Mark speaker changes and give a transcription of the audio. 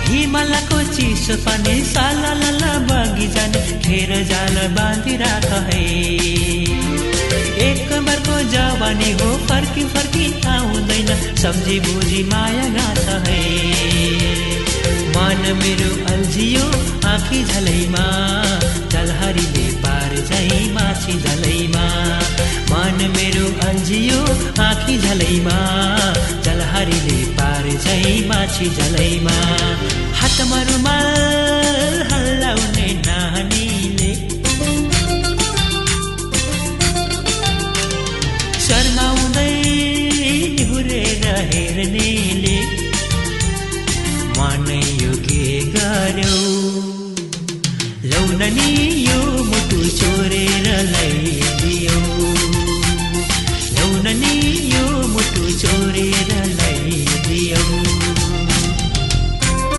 Speaker 1: हिमालको चिसो पानी सालालाला बगी जाने घेर जाल बाँधी राख है। एक बारको जवानी हो फर्की फर्की आउँदैन सम्झी बुझी माया गाछ है। मन मेरो अल्झियो आँखी झलैमा जलहरीले पार झै माछी झलैमा। मन मेरो अल्झियो आँखी झलैमा जलहरीले पार झै माछी झलैमा। हातमा रुमाल हल्लाउने नानीले शर्माउँदै निहुरेर हेर्नेले मनै यो के गर्यो लौननी यो मुटु चोरेर लैदियो। लौननी यो मुटु चोरेर